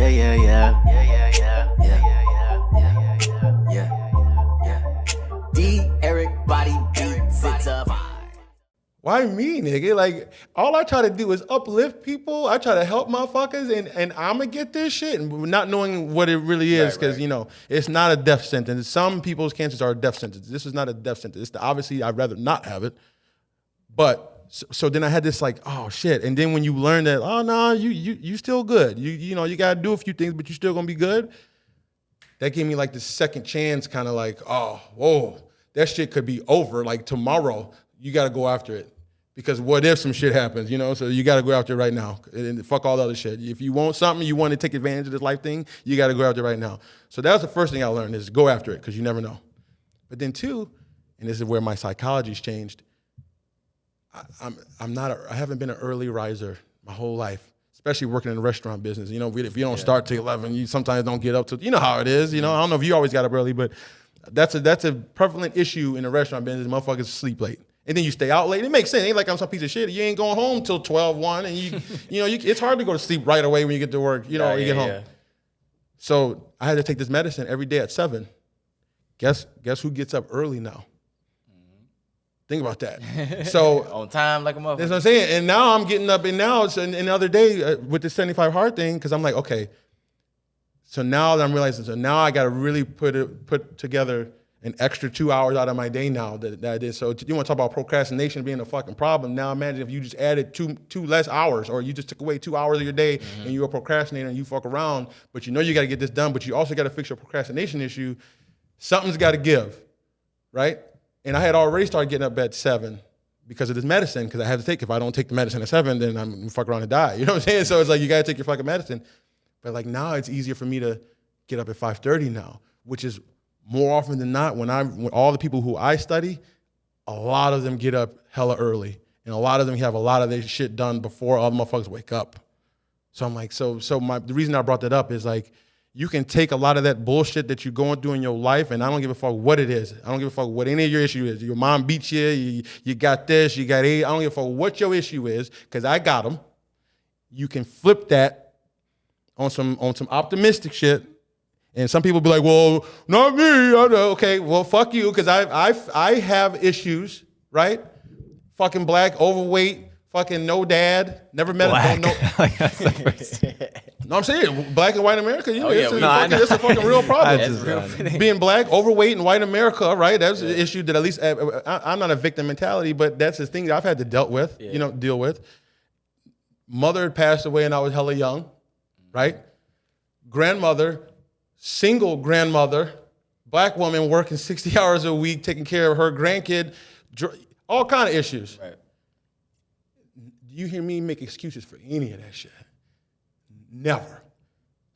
Yeah, yeah, yeah. Yeah, yeah, yeah. Yeah, yeah, yeah. Yeah, yeah, yeah. D. Eric Body Beats, it's a vibe. Why me, nigga? Like, all I try to do is uplift people. I try to help motherfuckers, and I'm gonna get this shit, and not knowing what it really is, because you know it's not a death sentence. Some people's cancers are a death sentence. This is not a death sentence. Obviously, I'd rather not have it. But so then I had this like, oh shit, and then when you learn that, oh no, you still good. You know you gotta do a few things, but you still gonna be good. That gave me like this second chance, kind of like, oh, whoa, that shit could be over. Like tomorrow, you got to go after it. Because what if some shit happens, you know? So you got to go after it right now. And fuck all the other shit. If you want something, you want to take advantage of this life thing, you got to go after it right now. So that was the first thing I learned, is go after it, because you never know. But then two, and this is where my psychology's changed, I haven't been an early riser my whole life. Especially working in the restaurant business. You know, if you don't start till 11, you sometimes don't get up to, you know how it is. You know, I don't know if you always got up early, but that's a prevalent issue in the restaurant business. Motherfuckers sleep late. And then you stay out late. It makes sense. It ain't like I'm some piece of shit. You ain't going home till 12, 1. And it's hard to go to sleep right away when you get to work, you know, when you get home. Yeah. So I had to take this medicine every day at 7. Guess who gets up early now? Think about that. So on time like a motherfucker. That's what I'm saying. And now I'm getting up, and now it's the other day with the 75 hard thing, because I'm like, okay. So now that I'm realizing, so now I got to really put together an extra 2 hours out of my day now that I did. So you want to talk about procrastination being a fucking problem. Now imagine if you just added two less hours, or you just took away 2 hours of your day, and you're a procrastinator and you fuck around, but you know you got to get this done, but you also got to fix your procrastination issue. Something's got to give, right? And I had already started getting up at 7 because of this medicine, because I had to take, if I don't take the medicine at 7, then I'm gonna fuck around and die. You know what I'm saying? So it's like, you gotta take your fucking medicine. But like now it's easier for me to get up at 5:30 now, which is more often than not, when all the people who I study, a lot of them get up hella early. And a lot of them have a lot of their shit done before all the motherfuckers wake up. So I'm like, the reason I brought that up is like, you can take a lot of that bullshit that you're going through in your life, and I don't give a fuck what it is. I don't give a fuck what any of your issue is. Your mom beat you, you got this, you got AIDS. I don't give a fuck what your issue is, because I got them. You can flip that on some optimistic shit, and some people be like, well, not me. Okay, well, fuck you, because I have issues, right? Fucking black, overweight, fucking no dad, never met No, I'm saying black and white America. You know, it's a fucking real problem. Being black, overweight, and white America, right? That's an issue that at least I'm not a victim mentality, but that's the thing that I've had to deal with. Mother had passed away, and I was hella young, right? Grandmother, single grandmother, black woman working 60 hours a week, taking care of her grandkid, all kind of issues. Right. You hear me make excuses for any of that shit? Never.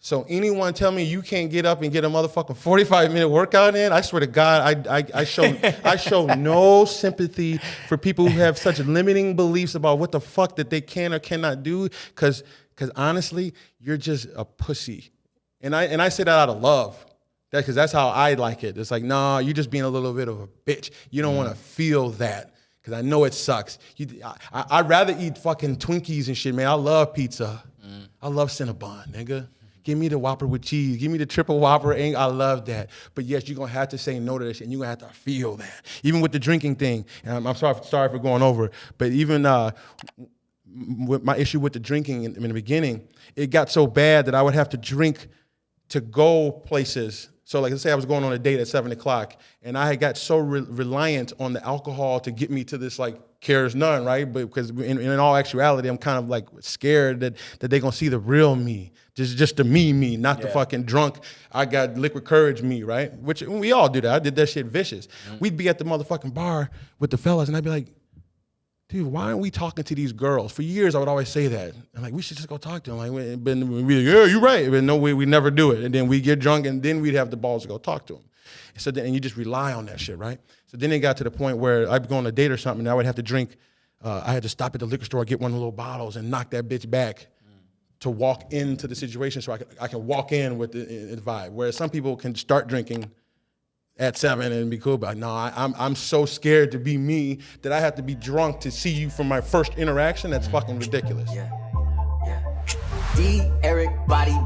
So anyone tell me you can't get up and get a motherfucking 45-minute workout in, I swear to God, I show no sympathy for people who have such limiting beliefs about what the fuck that they can or cannot do, because honestly, you're just a pussy. And I say that out of love. Because that's how I like it. It's like, nah, you're just being a little bit of a bitch. You don't want to feel that. Because I know it sucks. I'd rather eat fucking Twinkies and shit, man. I love pizza. I love Cinnabon, nigga. Give me the Whopper with cheese. Give me the triple Whopper. I love that. But yes, you're going to have to say no to that shit, and you're going to have to feel that. Even with the drinking thing, and I'm sorry for going over, but even with my issue with the drinking in the beginning, it got so bad that I would have to drink to go places. So like, let's say I was going on a date at 7 o'clock, and I had got so reliant on the alcohol to get me to this like CARESNONE, right? But because in all actuality, I'm kind of like scared that they're gonna see the real me, just the me, not the fucking drunk, I got liquid courage me, right? Which we all do that. I did that shit vicious. We'd be at the motherfucking bar with the fellas, and I'd be like, dude, why aren't we talking to these girls? For years, I would always say that. I'm like, we should just go talk to them. Like, we'd be like, yeah, you're right. But no, we never do it. And then we get drunk, and then we'd have the balls to go talk to them. So then, and you just rely on that shit, right? So then it got to the point where I'd go on a date or something, and I would have to drink. I had to stop at the liquor store, get one of the little bottles, and knock that bitch back to walk into the situation, so I can walk in with the vibe. Whereas some people can start drinking at 7 and be cool, but no, I'm so scared to be me that I have to be drunk to see you from my first interaction. That's fucking ridiculous. D. Eric Body